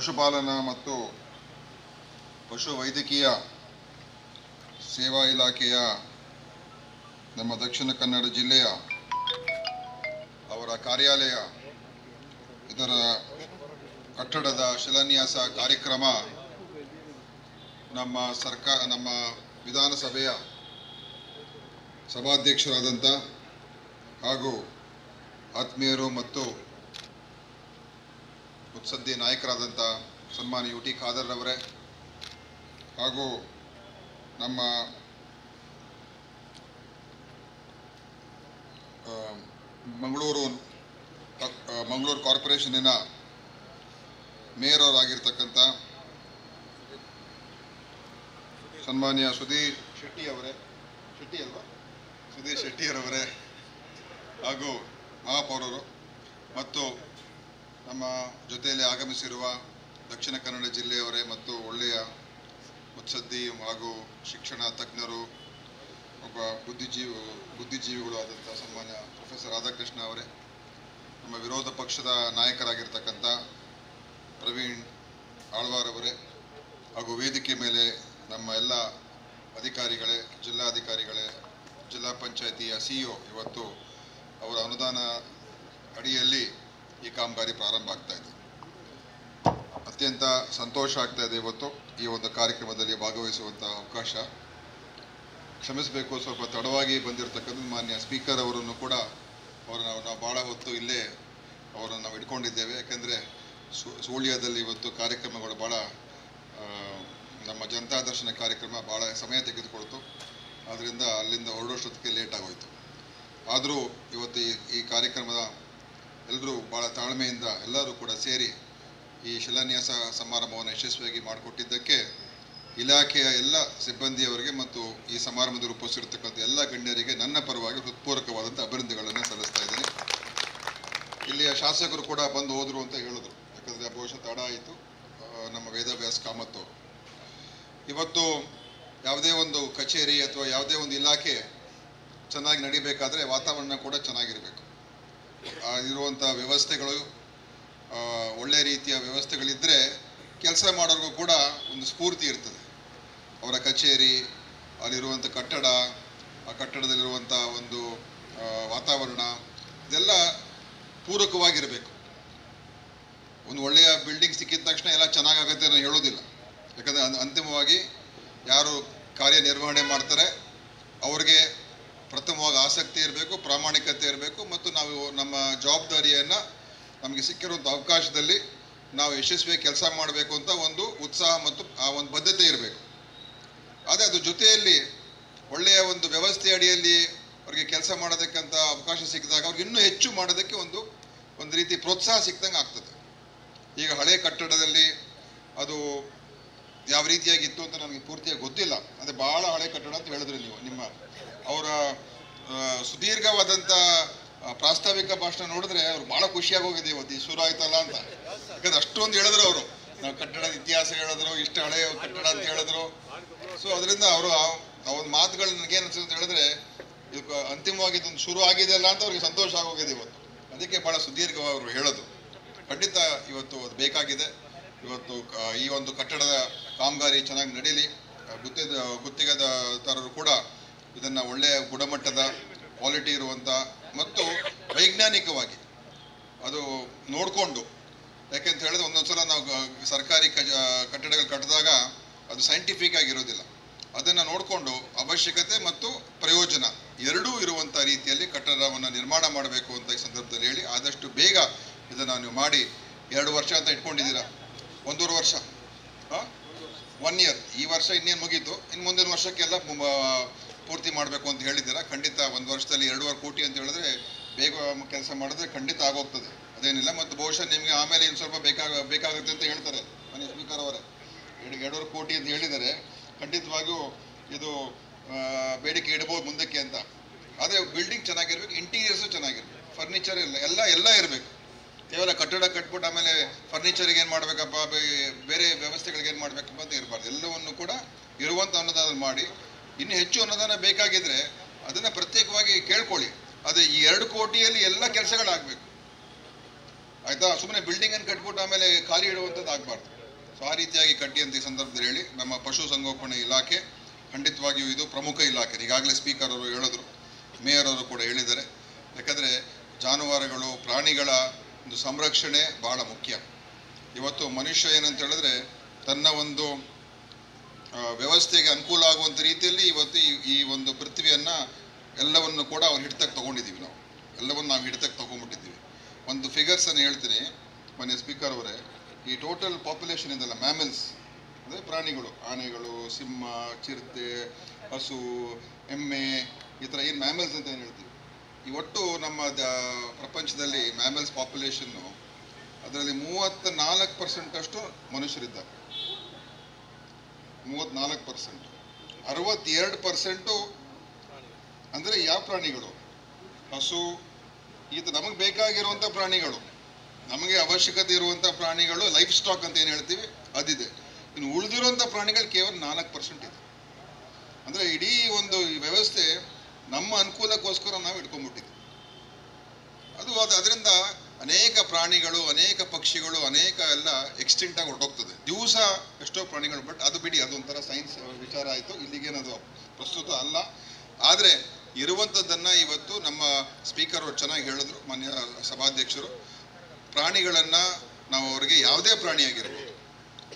ಪಶುಪಾಲನಾ ಮತ್ತು ಪಶು ವೈದ್ಯಕೀಯ ಸೇವಾ ಇಲಾಖೆಯ ನಮ್ಮ ದಕ್ಷಿಣ ಕನ್ನಡ ಜಿಲ್ಲೆಯ ಅವರ ಕಾರ್ಯಾಲಯ ಇದರ ಕಟ್ಟಡದ ಶಿಲಾನ್ಯಾಸ ಕಾರ್ಯಕ್ರಮ ನಮ್ಮ ವಿಧಾನಸಭೆಯ ಸಭಾಧ್ಯಕ್ಷರಾದಂಥ ಹಾಗೂ ಆತ್ಮೀಯರು ಮತ್ತು ಮುತ್ಸದ್ದಿ ನಾಯಕರಾದಂಥ ಸನ್ಮಾನ್ಯ ಯು ಟಿ ಖಾದರ್ ಅವರೇ ಹಾಗೂ ನಮ್ಮ ಮಂಗಳೂರು ಕಾರ್ಪೊರೇಷನ್ನಿನ ಮೇಯರ್ ಅವರಾಗಿರ್ತಕ್ಕಂಥ ಸನ್ಮಾನ್ಯ ಸುಧೀರ್ ಶೆಟ್ಟಿಯವರೇ ಹಾಗೂ ಮಹಾಪೌರರು ಮತ್ತು ನಮ್ಮ ಜೊತೆಯಲ್ಲಿ ಆಗಮಿಸಿರುವ ದಕ್ಷಿಣ ಕನ್ನಡ ಜಿಲ್ಲೆಯವರೇ ಮತ್ತು ಒಳ್ಳೆಯ ಮುತ್ಸದ್ದಿ ಹಾಗೂ ಶಿಕ್ಷಣ ತಜ್ಞರು ಒಬ್ಬ ಬುದ್ಧಿಜೀವಿಗಳು ಆದಂಥ ಸನ್ಮಾನ್ಯ ಪ್ರೊಫೆಸರ್ ರಾಧಾಕೃಷ್ಣ ಅವರೇ, ನಮ್ಮ ವಿರೋಧ ಪಕ್ಷದ ನಾಯಕರಾಗಿರ್ತಕ್ಕಂಥ ಪ್ರವೀಣ್ ಆಳ್ವಾರ್ ಅವರೇ ಹಾಗೂ ವೇದಿಕೆ ಮೇಲೆ ನಮ್ಮ ಎಲ್ಲ ಅಧಿಕಾರಿಗಳೇ, ಜಿಲ್ಲಾಧಿಕಾರಿಗಳೇ, ಜಿಲ್ಲಾ ಪಂಚಾಯಿತಿಯ CEO ಇವತ್ತು ಅವರ ಅನುದಾನ ಅಡಿಯಲ್ಲಿ ಈ ಕಾಮಗಾರಿ ಪ್ರಾರಂಭ ಆಗ್ತಾ ಇದೆ. ಅತ್ಯಂತ ಸಂತೋಷ ಆಗ್ತಾ ಇದೆ ಇವತ್ತು ಈ ಒಂದು ಕಾರ್ಯಕ್ರಮದಲ್ಲಿ ಭಾಗವಹಿಸುವಂಥ ಅವಕಾಶ. ಕ್ಷಮಿಸಬೇಕು, ಸ್ವಲ್ಪ ತಡವಾಗಿ ಬಂದಿರತಕ್ಕಂಥ ಮಾನ್ಯ ಸ್ಪೀಕರ್ ಅವರನ್ನು ಕೂಡ ನಾವು ಭಾಳ ಹೊತ್ತು ಇಲ್ಲೇ ಅವರನ್ನು ನಾವು ಇಟ್ಕೊಂಡಿದ್ದೇವೆ. ಯಾಕೆಂದರೆ ಸುಳ್ಯದಲ್ಲಿ ಇವತ್ತು ಕಾರ್ಯಕ್ರಮಗಳು ಭಾಳ ನಮ್ಮ ಜನತಾ ದರ್ಶನ ಕಾರ್ಯಕ್ರಮ ಭಾಳ ಸಮಯ ತೆಗೆದುಕೊಳ್ತು. ಆದ್ದರಿಂದ ಅಲ್ಲಿಂದ ಹೊರಡೋಷ್ಟೊತ್ತಿಗೆ ಲೇಟ್ ಆಗೋಯಿತು. ಆದರೂ ಇವತ್ತು ಈ ಕಾರ್ಯಕ್ರಮದ ಎಲ್ಲರೂ ಭಾಳ ತಾಳ್ಮೆಯಿಂದ ಎಲ್ಲರೂ ಕೂಡ ಸೇರಿ ಈ ಶಿಲಾನ್ಯಾಸ ಸಮಾರಂಭವನ್ನು ಯಶಸ್ವಿಯಾಗಿ ಮಾಡಿಕೊಟ್ಟಿದ್ದಕ್ಕೆ ಇಲಾಖೆಯ ಎಲ್ಲ ಸಿಬ್ಬಂದಿಯವರಿಗೆ ಮತ್ತು ಈ ಸಮಾರಂಭದಲ್ಲಿ ಉಪಸ್ಥಿತಿರ್ತಕ್ಕಂಥ ಎಲ್ಲ ಗಣ್ಯರಿಗೆ ನನ್ನ ಪರವಾಗಿ ಹೃತ್ಪೂರ್ವಕವಾದಂಥ ಅಭಿನಂದನೆಗಳನ್ನು ಸಲ್ಲಿಸ್ತಾ ಇದ್ದೀನಿ. ಇಲ್ಲಿಯ ಶಾಸಕರು ಕೂಡ ಬಂದು ಹೋದರು ಅಂತ ಹೇಳಿದ್ರು, ಯಾಕಂದರೆ ಬಹುಶಃ ತಡ ಆಯಿತು. ನಮ್ಮ ವೇದವ್ಯಾಸ್ ಕಾಮತ್ ಅವರು ಇವತ್ತು ಯಾವುದೇ ಒಂದು ಕಚೇರಿ ಅಥವಾ ಯಾವುದೇ ಒಂದು ಇಲಾಖೆ ಚೆನ್ನಾಗಿ ನಡಿಬೇಕಾದ್ರೆ ವಾತಾವರಣ ಕೂಡ ಚೆನ್ನಾಗಿರಬೇಕು. ಇರುವಂಥ ವ್ಯವಸ್ಥೆಗಳು ಒಳ್ಳೆಯ ರೀತಿಯ ವ್ಯವಸ್ಥೆಗಳಿದ್ದರೆ ಕೆಲಸ ಮಾಡೋರಿಗೂ ಕೂಡ ಒಂದು ಸ್ಫೂರ್ತಿ ಇರ್ತದೆ. ಅವರ ಕಚೇರಿ, ಅಲ್ಲಿರುವಂಥ ಕಟ್ಟಡ, ಆ ಕಟ್ಟಡದಲ್ಲಿರುವಂಥ ಒಂದು ವಾತಾವರಣ ಇದೆಲ್ಲ ಪೂರಕವಾಗಿರಬೇಕು. ಒಂದು ಒಳ್ಳೆಯ ಬಿಲ್ಡಿಂಗ್ ಸಿಕ್ಕಿದ ತಕ್ಷಣ ಎಲ್ಲ ಚೆನ್ನಾಗಾಗುತ್ತೆ ನಾನು ಹೇಳೋದಿಲ್ಲ. ಯಾಕಂದರೆ ಅಂತಿಮವಾಗಿ ಯಾರು ಕಾರ್ಯನಿರ್ವಹಣೆ ಮಾಡ್ತಾರೆ ಅವ್ರಿಗೆ ಪ್ರಥಮವಾಗಿ ಆಸಕ್ತಿ ಇರಬೇಕು, ಪ್ರಾಮಾಣಿಕತೆ ಇರಬೇಕು ಮತ್ತು ನಾವು ನಮ್ಮ ಜವಾಬ್ದಾರಿಯನ್ನು ನಮಗೆ ಸಿಕ್ಕಿರುವಂಥ ಅವಕಾಶದಲ್ಲಿ ನಾವು ಯಶಸ್ವಿಯಾಗಿ ಕೆಲಸ ಮಾಡಬೇಕು ಅಂತ ಒಂದು ಉತ್ಸಾಹ ಮತ್ತು ಆ ಒಂದು ಬದ್ಧತೆ ಇರಬೇಕು. ಆದರೆ ಅದು ಜೊತೆಯಲ್ಲಿ ಒಳ್ಳೆಯ ಒಂದು ವ್ಯವಸ್ಥೆ ಅಡಿಯಲ್ಲಿ ಅವ್ರಿಗೆ ಕೆಲಸ ಮಾಡೋದಕ್ಕಂತ ಅವಕಾಶ ಸಿಕ್ಕಿದಾಗ ಅವ್ರಿಗೆ ಇನ್ನೂ ಹೆಚ್ಚು ಮಾಡೋದಕ್ಕೆ ಒಂದು ರೀತಿ ಪ್ರೋತ್ಸಾಹ ಸಿಕ್ಕಿದಂಗೆ ಆಗ್ತದೆ. ಈಗ ಹಳೆ ಕಟ್ಟಡದಲ್ಲಿ ಅದು ಯಾವ ರೀತಿಯಾಗಿತ್ತು ಅಂತ ನನಗೆ ಪೂರ್ತಿಯಾಗಿ ಗೊತ್ತಿಲ್ಲ. ಅದೇ ಭಾಳ ಹಳೆ ಕಟ್ಟಡ ಅಂತ ಹೇಳಿದ್ರು ನೀವು. ನಿಮ್ಮ ಅವರ ಸುದೀರ್ಘವಾದಂಥ ಪ್ರಾಸ್ತಾವಿಕ ಭಾಷಣ ನೋಡಿದ್ರೆ ಅವ್ರು ಭಾಳ ಖುಷಿಯಾಗಿ ಹೋಗಿದೆ ಇವತ್ತು ಈ ಶುರು ಆಯ್ತಲ್ಲ ಅಂತ. ಯಾಕಂದ್ರೆ ಅಷ್ಟೊಂದು ಹೇಳಿದ್ರು ಅವರು, ನಾವು ಕಟ್ಟಡದ ಇತಿಹಾಸ ಹೇಳಿದ್ರು, ಇಷ್ಟು ಹಳೆಯ ಕಟ್ಟಡ ಅಂತ ಹೇಳಿದ್ರು. ಸೊ ಅದರಿಂದ ಅವರು ಆ ಒಂದು ಮಾತುಗಳು ನನಗೇನು ಅನ್ಸುತ್ತೆ ಅಂತ ಹೇಳಿದ್ರೆ ಇದು ಅಂತಿಮವಾಗಿ ಇದೊಂದು ಶುರು ಆಗಿದೆ ಅಲ್ಲ ಅಂತ ಅವ್ರಿಗೆ ಸಂತೋಷ ಆಗೋಗಿದೆ ಇವತ್ತು. ಅದಕ್ಕೆ ಭಾಳ ಸುದೀರ್ಘವಾಗಿ ಅವರು ಹೇಳೋದು. ಖಂಡಿತ ಇವತ್ತು ಅದು ಬೇಕಾಗಿದೆ. ಇವತ್ತು ಈ ಒಂದು ಕಟ್ಟಡದ ಕಾಮಗಾರಿ ಚೆನ್ನಾಗಿ ನಡೀಲಿ. ಗುತ್ತಿಗೆದಾರರು ಕೂಡ ಇದನ್ನು ಒಳ್ಳೆಯ ಗುಣಮಟ್ಟದ ಕ್ವಾಲಿಟಿ ಇರುವಂಥ ಮತ್ತು ವೈಜ್ಞಾನಿಕವಾಗಿ ಅದು ನೋಡಿಕೊಂಡು, ಯಾಕೆಂತ ಹೇಳಿದ್ರೆ ಒಂದೊಂದ್ಸಲ ನಾವು ಸರ್ಕಾರಿ ಕಟ್ಟಡಗಳು ಕಟ್ಟಿದಾಗ ಅದು ಸೈಂಟಿಫಿಕ್ ಆಗಿರೋದಿಲ್ಲ. ಅದನ್ನು ನೋಡಿಕೊಂಡು ಅವಶ್ಯಕತೆ ಮತ್ತು ಪ್ರಯೋಜನ ಎರಡೂ ಇರುವಂಥ ರೀತಿಯಲ್ಲಿ ಕಟ್ಟಡವನ್ನು ನಿರ್ಮಾಣ ಮಾಡಬೇಕು ಅಂತ ಈ ಸಂದರ್ಭದಲ್ಲಿ ಹೇಳಿ ಆದಷ್ಟು ಬೇಗ ಇದನ್ನು ನೀವು ಮಾಡಿ. 2 ವರ್ಷ ಅಂತ ಇಟ್ಕೊಂಡಿದ್ದೀರಾ, 1.5 ವರ್ಷ, 1 ಇಯರ್. ಈ ವರ್ಷ ಇನ್ನೇನು ಮುಗೀತು, ಇನ್ನು ಮುಂದಿನ ವರ್ಷಕ್ಕೆಲ್ಲ ಪೂರ್ತಿ ಮಾಡಬೇಕು ಅಂತ ಹೇಳಿದ್ದೀರಾ. ಖಂಡಿತ 1 ವರ್ಷದಲ್ಲಿ 2.5 ಕೋಟಿ ಅಂತ ಹೇಳಿದ್ರೆ ಬೇಗ ಕೆಲಸ ಮಾಡಿದ್ರೆ ಖಂಡಿತ ಆಗೋಗ್ತದೆ, ಅದೇನಿಲ್ಲ. ಮತ್ತು ಬಹುಶಃ ನಿಮಗೆ ಆಮೇಲೆ ಇನ್ನು ಸ್ವಲ್ಪ ಬೇಕಾಗುತ್ತೆ ಅಂತ ಹೇಳ್ತಾರೆ ಮನೆ ಸ್ಪೀಕರ್ ಅವರೇ. 2.5 ಕೋಟಿ ಅಂತ ಹೇಳಿದರೆ ಖಂಡಿತವಾಗಿಯೂ ಇದು ಬೇಡಿಕೆ ಇಡ್ಬೋದು ಮುಂದಕ್ಕೆ ಅಂತ. ಆದರೆ ಬಿಲ್ಡಿಂಗ್ ಚೆನ್ನಾಗಿರ್ಬೇಕು, ಇಂಟೀರಿಯರ್ಸು ಚೆನ್ನಾಗಿರ್ಬೇಕು, ಫರ್ನಿಚರ್ ಎಲ್ಲ ಇರಬೇಕು. ಕೇವಲ ಕಟ್ಟಡ ಕಟ್ಬಿಟ್ಟು ಆಮೇಲೆ ಫರ್ನಿಚರ್ಗೆ ಏನು ಮಾಡಬೇಕಪ್ಪ, ಬೇರೆ ವ್ಯವಸ್ಥೆಗಳಿಗೆ ಏನು ಮಾಡಬೇಕಪ್ಪ ಅಂತ ಇರಬಾರ್ದು. ಎಲ್ಲವನ್ನು ಕೂಡ ಇರುವಂಥ ಅನುದಾನ ಮಾಡಿ, ಇನ್ನು ಹೆಚ್ಚು ಅನುದಾನ ಬೇಕಾಗಿದ್ದರೆ ಅದನ್ನು ಪ್ರತ್ಯೇಕವಾಗಿ ಕೇಳ್ಕೊಳ್ಳಿ. ಅದೇ ಈ 2 ಕೋಟಿಯಲ್ಲಿ ಎಲ್ಲ ಕೆಲಸಗಳಾಗಬೇಕು. ಆಯಿತಾ. ಸುಮ್ಮನೆ ಬಿಲ್ಡಿಂಗನ್ನು ಕಟ್ಬಿಟ್ಟು ಆಮೇಲೆ ಖಾಲಿ ಇಡುವಂಥದ್ದು ಆಗಬಾರ್ದು. ಸೊ ಆ ರೀತಿಯಾಗಿ ಕಟ್ಟಿ ಅಂತ ಈ ಸಂದರ್ಭದಲ್ಲಿ ಹೇಳಿ, ನಮ್ಮ ಪಶುಸಂಗೋಪಣೆ ಇಲಾಖೆ ಖಂಡಿತವಾಗಿಯೂ ಇದು ಪ್ರಮುಖ ಇಲಾಖೆ. ಈಗಾಗಲೇ ಸ್ಪೀಕರ್ ಅವರು ಹೇಳಿದ್ರು, ಮೇಯರ್ ಅವರು ಕೂಡ ಹೇಳಿದ್ದಾರೆ. ಯಾಕಂದರೆ ಜಾನುವಾರುಗಳು, ಪ್ರಾಣಿಗಳ ಒಂದು ಸಂರಕ್ಷಣೆ ಬಹಳ ಮುಖ್ಯ. ಇವತ್ತು ಮನುಷ್ಯ ಏನಂತ ಹೇಳಿದ್ರೆ ತನ್ನ ಒಂದು ವ್ಯವಸ್ಥೆಗೆ ಅನುಕೂಲ ಆಗುವಂಥ ರೀತಿಯಲ್ಲಿ ಇವತ್ತು ಈ ಒಂದು ಪೃಥ್ವಿಯನ್ನು ಎಲ್ಲವನ್ನು ಕೂಡ ಅವ್ರು ಹಿಡ್ತಕ್ಕೆ ತೊಗೊಂಡಿದ್ದೀವಿ. ನಾವು ಎಲ್ಲವನ್ನು ಹಿಡ್ತಕ್ಕೆ ತೊಗೊಂಡ್ಬಿಟ್ಟಿದ್ದೀವಿ. ಒಂದು ಫಿಗರ್ಸನ್ನು ಹೇಳ್ತೀನಿ ಮೊನ್ನೆ ಸ್ಪೀಕರ್ ಅವರೇ. ಈ ಟೋಟಲ್ ಪಾಪ್ಯುಲೇಷನ್ ಇದೆಲ್ಲ ಮ್ಯಾಮಲ್ಸ್ ಅಂದರೆ ಪ್ರಾಣಿಗಳು, ಆನೆಗಳು, ಸಿಂಹ, ಚಿರತೆ, ಹಸು, ಎಮ್ಮೆ, ಈ ಥರ ಏನು ಮ್ಯಾಮಲ್ಸ್ ಅಂತ ಏನು ಹೇಳ್ತೀವಿ. ಈ ಒಟ್ಟು ನಮ್ಮ ಪ್ರಪಂಚದಲ್ಲಿ ಮ್ಯಾಮಲ್ಸ್ ಪಾಪ್ಯುಲೇಷನ್ನು ಅದರಲ್ಲಿ 34% ಅಷ್ಟು ಮನುಷ್ಯರಿದ್ದಾರೆ. 34%. 62% ಅಂದರೆ ಯಾವ ಪ್ರಾಣಿಗಳು? ಹಸು, ನಮಗೆ ಬೇಕಾಗಿರುವಂಥ ಪ್ರಾಣಿಗಳು, ನಮಗೆ ಅವಶ್ಯಕತೆ ಇರುವಂಥ ಪ್ರಾಣಿಗಳು, ಲೈಫ್ ಸ್ಟಾಕ್ ಅಂತ ಏನು ಹೇಳ್ತೀವಿ ಅದಿದೆ. ಇನ್ನು ಉಳಿದಿರುವಂಥ ಪ್ರಾಣಿಗಳು ಕೇವಲ 4% ಇದೆ. ಅಂದರೆ ಇಡೀ ಒಂದು ಈ ವ್ಯವಸ್ಥೆ ನಮ್ಮ ಅನುಕೂಲಕ್ಕೋಸ್ಕರ ನಾವು ಇಟ್ಕೊಂಡ್ಬಿಟ್ಟಿದ್ವಿ. ಅದರಿಂದ ಅನೇಕ ಪ್ರಾಣಿಗಳು, ಅನೇಕ ಪಕ್ಷಿಗಳು, ಅನೇಕ ಎಲ್ಲ ಎಕ್ಸ್ಟಿಂಕ್ಟ್ ಆಗಿ ಹೊರಟೋಗ್ತದೆ. ದಿವಸ ಎಷ್ಟೋ ಪ್ರಾಣಿಗಳು. ಬಟ್ ಅದು ಬಿಡಿ, ಅದೊಂಥರ ಸೈನ್ಸ್ ವಿಚಾರ ಆಯಿತು. ಇಲ್ಲಿಗೇನದು ಪ್ರಸ್ತುತ ಅಲ್ಲ. ಆದರೆ ಇರುವಂಥದ್ದನ್ನು ಇವತ್ತು ನಮ್ಮ ಸ್ಪೀಕರ್ ಅವರು ಚೆನ್ನಾಗಿ ಹೇಳಿದ್ರು, ಮಾನ್ಯ ಸಭಾಧ್ಯಕ್ಷರು. ಪ್ರಾಣಿಗಳನ್ನು ನಾವು ಅವರಿಗೆ ಯಾವುದೇ ಪ್ರಾಣಿಯಾಗಿರ್ಬೋದು,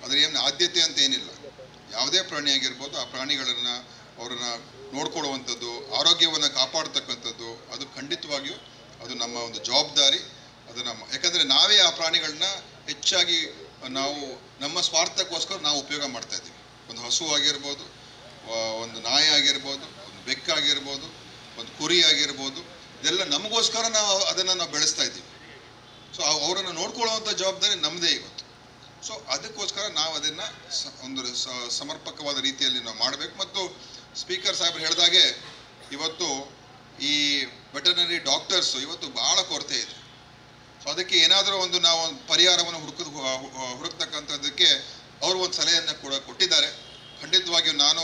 ಅದರ ಏನು ಆದ್ಯತೆ ಅಂತ ಏನಿಲ್ಲ, ಯಾವುದೇ ಪ್ರಾಣಿಯಾಗಿರ್ಬೋದು, ಆ ಪ್ರಾಣಿಗಳನ್ನು ಅವರನ್ನ ನೋಡ್ಕೊಳ್ಳುವಂಥದ್ದು, ಆರೋಗ್ಯವನ್ನು ಕಾಪಾಡ್ತಕ್ಕಂಥದ್ದು ಅದು ಖಂಡಿತವಾಗಿಯೂ ಅದು ನಮ್ಮ ಒಂದು ಜವಾಬ್ದಾರಿ. ಅದು ಯಾಕಂದರೆ ನಾವೇ ಆ ಪ್ರಾಣಿಗಳನ್ನ ಹೆಚ್ಚಾಗಿ ನಾವು ನಮ್ಮ ಸ್ವಾರ್ಥಕ್ಕೋಸ್ಕರ ನಾವು ಉಪಯೋಗ ಮಾಡ್ತಾ ಇದ್ದೀವಿ. ಒಂದು ಹಸು ಆಗಿರ್ಬೋದು, ಒಂದು ನಾಯಿ ಆಗಿರ್ಬೋದು, ಒಂದು ಬೆಕ್ಕಾಗಿರ್ಬೋದು, ಒಂದು ಕುರಿ ಆಗಿರ್ಬೋದು, ಇದೆಲ್ಲ ನಮಗೋಸ್ಕರ ನಾವು ಅದನ್ನು ಬೆಳೆಸ್ತಾ ಇದ್ದೀವಿ. ಸೊ ಅವರನ್ನು ನೋಡ್ಕೊಳ್ಳುವಂಥ ಜವಾಬ್ದಾರಿ ನಮ್ಮದೇ ಇವತ್ತು. ಸೊ ಅದಕ್ಕೋಸ್ಕರ ನಾವು ಅದನ್ನು ಒಂದು ಸಮರ್ಪಕವಾದ ರೀತಿಯಲ್ಲಿ ನಾವು ಮಾಡಬೇಕು. ಮತ್ತು ಸ್ಪೀಕರ್ ಸಾಹೇಬ್ರು ಹೇಳಿದಾಗೆ ಇವತ್ತು ಈ ವೆಟರ್ನರಿ ಡಾಕ್ಟರ್ಸು ಇವತ್ತು ಭಾಳ ಕೊರತೆ ಇದೆ. ಸೊ ಅದಕ್ಕೆ ಏನಾದರೂ ಒಂದು ನಾವು ಪರಿಹಾರವನ್ನು ಹುಡುಕ್ತಕ್ಕಂಥದ್ದಕ್ಕೆ ಅವರು ಒಂದು ಸಲಹೆಯನ್ನು ಕೂಡ ಕೊಟ್ಟಿದ್ದಾರೆ. ಖಂಡಿತವಾಗಿಯೂ ನಾನು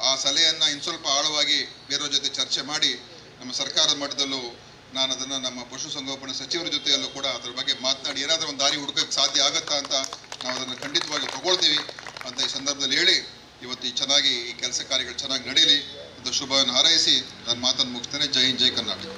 ಆ ಸಲಹೆಯನ್ನು ಇನ್ನು ಸ್ವಲ್ಪ ಆಳವಾಗಿ ಬೇರೆಯವ್ರ ಜೊತೆ ಚರ್ಚೆ ಮಾಡಿ ನಮ್ಮ ಸರ್ಕಾರದ ಮಟ್ಟದಲ್ಲೂ ನಾನು ಅದನ್ನು ನಮ್ಮ ಪಶುಸಂಗೋಪನಾ ಸಚಿವರ ಜೊತೆಯಲ್ಲೂ ಕೂಡ ಅದರ ಬಗ್ಗೆ ಮಾತನಾಡಿ ಏನಾದರೂ ಒಂದು ದಾರಿ ಹುಡುಕಕ್ಕೆ ಸಾಧ್ಯ ಆಗುತ್ತಾ ಅಂತ ನಾವು ಅದನ್ನು ಖಂಡಿತವಾಗಿ ತಗೊಳ್ತೀವಿ ಅಂತ ಈ ಸಂದರ್ಭದಲ್ಲಿ ಹೇಳಿ, ಇವತ್ತು ಈ ಚೆನ್ನಾಗಿ ಈ ಕೆಲಸ ಕಾರ್ಯಗಳು ಚೆನ್ನಾಗಿ ನಡೀಲಿ ಅಂತ ಶುಭವನ್ನು ಹಾರೈಸಿ ನಾನು ಮಾತನ್ನು ಮುಗಿಸ್ತೇನೆ. ಜೈ ಹಿಂದ್, ಜೈ ಕರ್ನಾಟಕ.